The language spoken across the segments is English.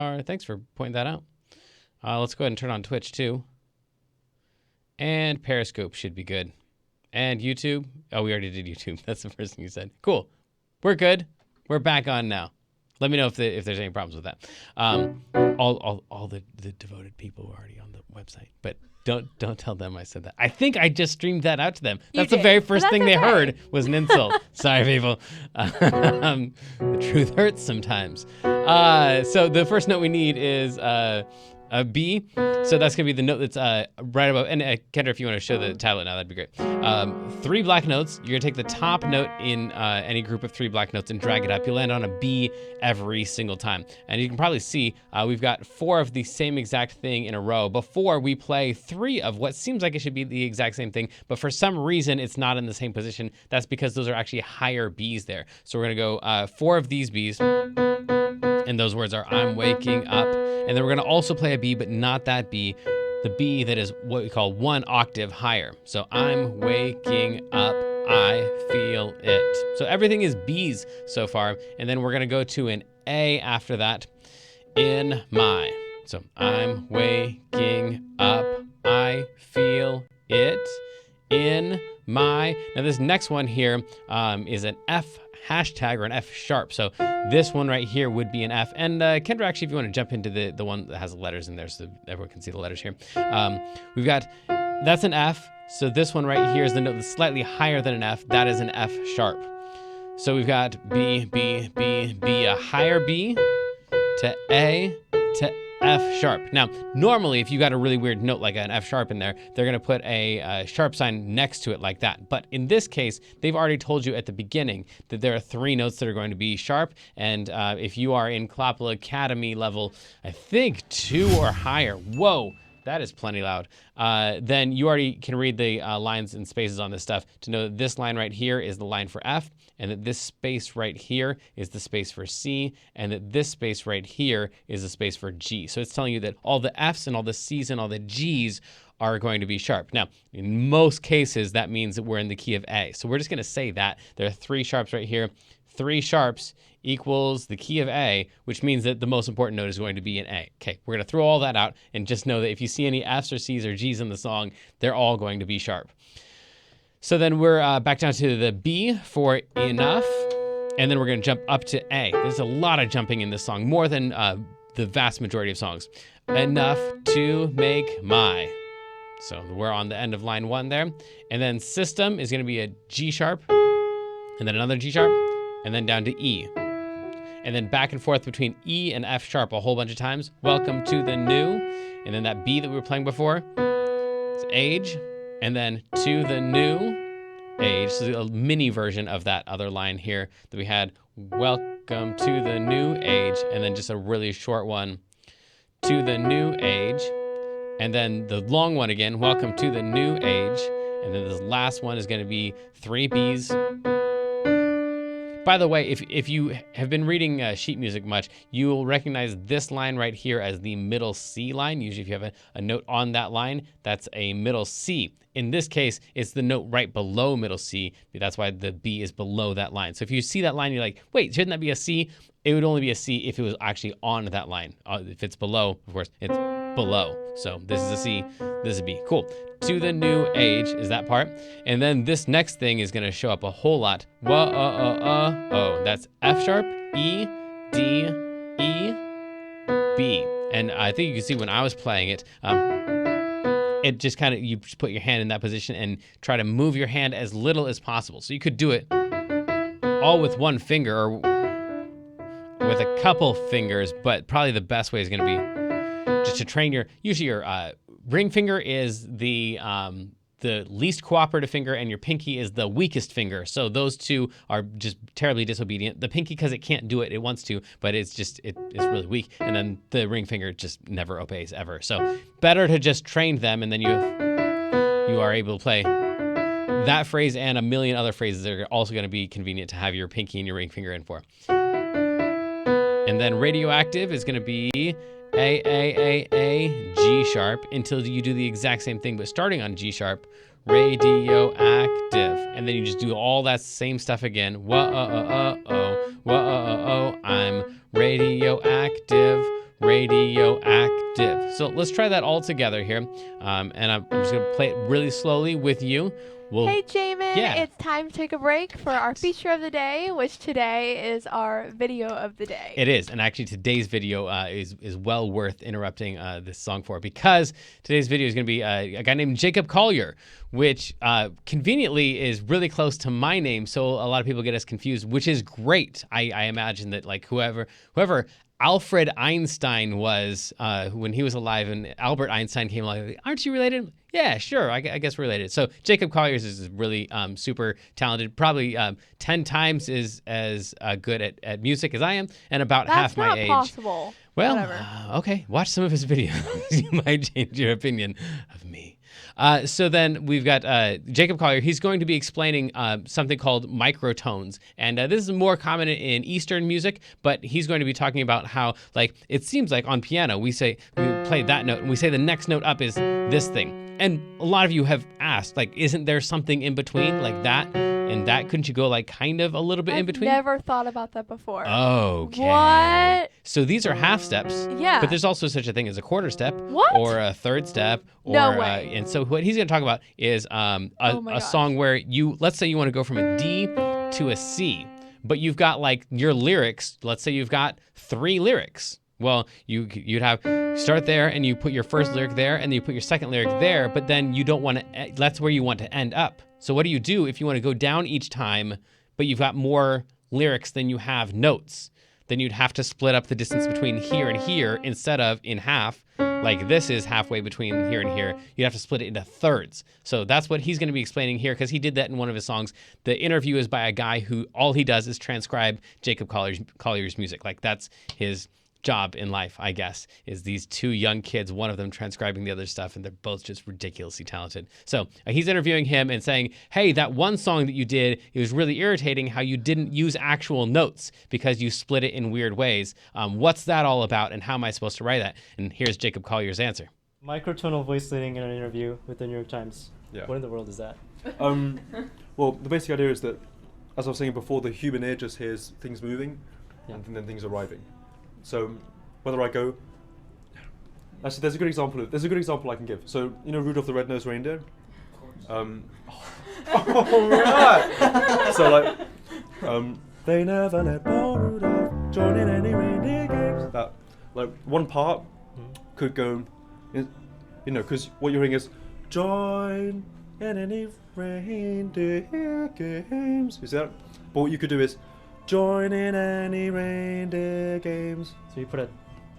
All right, thanks for pointing that out. Let's go ahead and turn on Twitch too. And Periscope should be good. And YouTube. Oh, we already did YouTube. That's the first thing you said. Cool. We're good. We're back on now. Let me know if there's any problems with that. All the devoted people were already on the website, but don't tell them I said that. I think I just streamed that out to them. That's the very first thing they heard was an insult. Sorry, people. The truth hurts sometimes. So the first note we need is a B. So that's going to be the note that's right above. And Kendra, if you want to show the tablet now, that'd be great. 3 black notes. You're going to take the top note in any group of 3 black notes and drag it up. You'll land on a B every single time. And you can probably see we've got 4 of the same exact thing in a row before we play 3 of what seems like it should be the exact same thing. But for some reason, it's not in the same position. That's because those are actually higher Bs there. So we're going to go 4 of these Bs. And those words are I'm waking up. And then we're going to also play a B, but not that B. The B that is what we call 1 octave higher. So I'm waking up, I feel it. So everything is B's so far. And then we're going to go to an A after that, in my. So I'm waking up, I feel it, in my. Now this next one here is an F hashtag or an F sharp. So this one right here would be an F. And Kendra, actually, if you want to jump into the one that has the letters in there so everyone can see the letters here. We've got, that's an F. So this one right here is the note that's slightly higher than an F. That is an F sharp. So we've got B, B, B, B, a higher B to A to F sharp. Now, normally, if you got a really weird note like an F sharp in there, they're going to put a sharp sign next to it like that. But in this case, they've already told you at the beginning that there are 3 notes that are going to be sharp. And if you are in Clopla Academy level, I think 2 or higher, whoa, that is plenty loud, then you already can read the lines and spaces on this stuff to know that this line right here is the line for F, and that this space right here is the space for C, and that this space right here is the space for G. So it's telling you that all the Fs and all the Cs and all the Gs are going to be sharp. Now, in most cases, that means that we're in the key of A. So we're just gonna say that. There are 3 sharps right here. 3 sharps equals the key of A, which means that the most important note is going to be an A. Okay, we're gonna throw all that out and just know that if you see any Fs or Cs or Gs in the song, they're all going to be sharp. So then we're back down to the B for enough, and then we're gonna jump up to A. There's a lot of jumping in this song, more than the vast majority of songs. Enough to make my. So we're on the end of line 1 there. And then system is gonna be a G sharp, and then another G sharp, and then down to E. And then back and forth between E and F sharp a whole bunch of times. Welcome to the new. And then that B that we were playing before is age. And then to the new age. So a mini version of that other line here that we had. Welcome to the new age. And then just a really short one. To the new age. And then the long one again. Welcome to the new age. And then this last one is going to be 3 Bs. By the way, if you have been reading sheet music much, you will recognize this line right here as the middle C line. Usually if you have a note on that line, that's a middle C. In this case, it's the note right below middle C. That's why the B is below that line. So if you see that line, you're like, wait, shouldn't that be a C? It would only be a C if it was actually on that line. If it's below, of course, it's below. So this is a C, this is a B. Cool. To the new age is that part. And then this next thing is going to show up a whole lot. Oh. That's F sharp, E, D, E, B. And I think you can see when I was playing it, it just kind of, you just put your hand in that position and try to move your hand as little as possible. So you could do it all with 1 finger or with a couple fingers, but probably the best way is going to be just to train usually your ring finger is the least cooperative finger, and your pinky is the weakest finger. So those 2 are just terribly disobedient. The pinky, because it can't do it, it wants to, but it's really weak. And then the ring finger just never obeys ever. So better to just train them, and then you are able to play that phrase and a million other phrases that are also going to be convenient to have your pinky and your ring finger in for. And then radioactive is going to be A, G sharp until you do the exact same thing, but starting on G sharp, radioactive. And then you just do all that same stuff again. I'm radioactive, radioactive. So let's try that all together here. And I'm just going to play it really slowly with you. Hey, Jamin, Yeah. it's time to take a break for our feature of the day, which today is our video of the day. It is, and actually today's video is well worth interrupting this song for, because today's video is going to be a guy named Jacob Collier, which conveniently is really close to my name, so a lot of people get us confused, which is great. I imagine that like whoever Alfred Einstein was when he was alive, and Albert Einstein came along, like, aren't you related? Yeah, sure, I guess we're related. So Jacob Collier is really super talented, probably 10 times as good at music as I am, and about half my age. That's not possible. Well, okay, watch some of his videos. You might change your opinion of me. So then we've got Jacob Collier. He's going to be explaining something called microtones. And this is more common in Eastern music, but he's going to be talking about how, like, it seems like on piano, we play that note, and we say the next note up is this thing. And a lot of you have asked, like, isn't there something in between, like that and that? Couldn't you go, like, kind of a little bit in between? I've never thought about that before. Okay. What? So these are half steps. Yeah. But there's also such a thing as a quarter step. What? Or a third step. Or, no way. And so what he's going to talk about is a song where let's say you want to go from a D to a C, but you've got like your lyrics. Let's say you've got 3 lyrics. Well, you'd have start there, and you put your first lyric there, and then you put your second lyric there, but then you don't want to, that's where you want to end up. So what do you do if you want to go down each time, but you've got more lyrics than you have notes? Then you'd have to split up the distance between here and here instead of in half, like this is halfway between here and here. You'd have to split it into thirds. So that's what he's going to be explaining here, because he did that in one of his songs. The interview is by a guy who all he does is transcribe Jacob Collier's music. Like that's his job in life, I guess, is these 2 young kids, one of them transcribing the other stuff, and they're both just ridiculously talented. So he's interviewing him and saying, hey, that one song that you did, it was really irritating how you didn't use actual notes because you split it in weird ways. What's that all about, and how am I supposed to write that? And here's Jacob Collier's answer. Microtonal voice leading in an interview with the New York Times. Yeah. What in the world is that? Well, the basic idea is that, as I was saying before, the human ear just hears things moving, and then things arriving. So whether I go, actually, there's a good example I can give. So you know Rudolph the Red-Nosed Reindeer. Right. So like, they never let poor Rudolph join in any reindeer games. That like one part could go, you know, because what you're hearing is join in any reindeer games. You see that? But what you could do is join in any reindeer games. So you put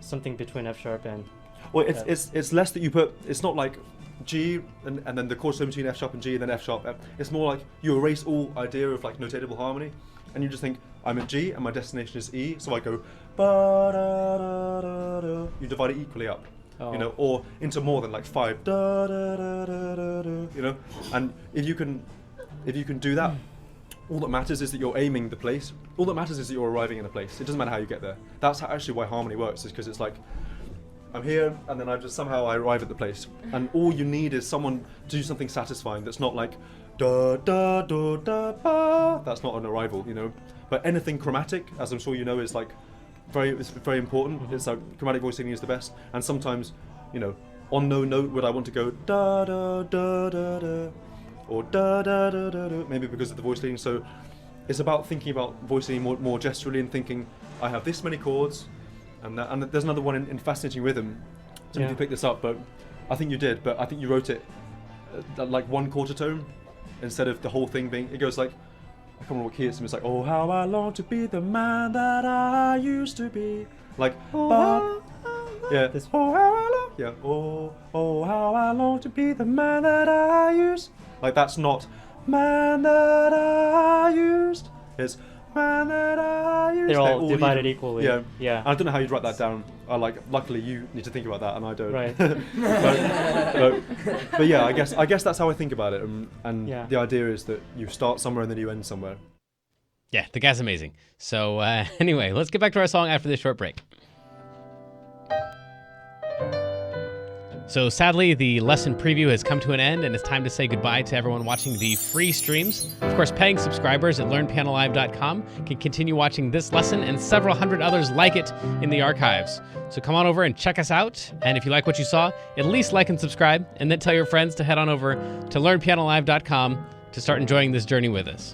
something between F sharp and... Well, it's less that you put, it's not like G and then the chord between F sharp and G and then F sharp. It's more like you erase all idea of like notatable harmony, and you just think, I'm at G and my destination is E, so I go ba da da da da. You divide it equally up. You know, or into more than like 5 da da da da da da, you know. And if you can do that, all that matters is that you're aiming the place. All that matters is that you're arriving in a place. It doesn't matter how you get there. That's actually why harmony works, is because it's like, I'm here, and then I arrive at the place. And all you need is someone to do something satisfying that's not like, da da da da ba. That's not an arrival, you know. But anything chromatic, as I'm sure you know, is like, it's very important. It's like, chromatic voice singing is the best. And sometimes, you know, on no note would I want to go da da da da da. Or da da da da da, maybe because of the voice leading. So it's about thinking about voice leading more gesturally, and thinking, I have this many chords, and there's another one in fascinating rhythm. Didn't you pick this up, but I think you did. But I think you wrote it like 1 quarter tone instead of the whole thing being. It goes like, I can't remember what key it's in. It's like, oh how I long to be the man that I used to be. Like, yeah, this. Oh how I long, yeah. Oh how I long to be the man that I used. Like that's not man that I used. It's man that I used. They're all divided equally. Yeah. Yeah. I don't know how you'd write that down. Luckily you need to think about that, and I don't. Right. but yeah, I guess that's how I think about it. And yeah. The idea is that you start somewhere and then you end somewhere. Yeah, the guy's amazing. So anyway, let's get back to our song after this short break. So sadly, the lesson preview has come to an end, and it's time to say goodbye to everyone watching the free streams. Of course, paying subscribers at learnpianolive.com can continue watching this lesson and several hundred others like it in the archives. So come on over and check us out, and if you like what you saw, at least like and subscribe, and then tell your friends to head on over to learnpianolive.com to start enjoying this journey with us.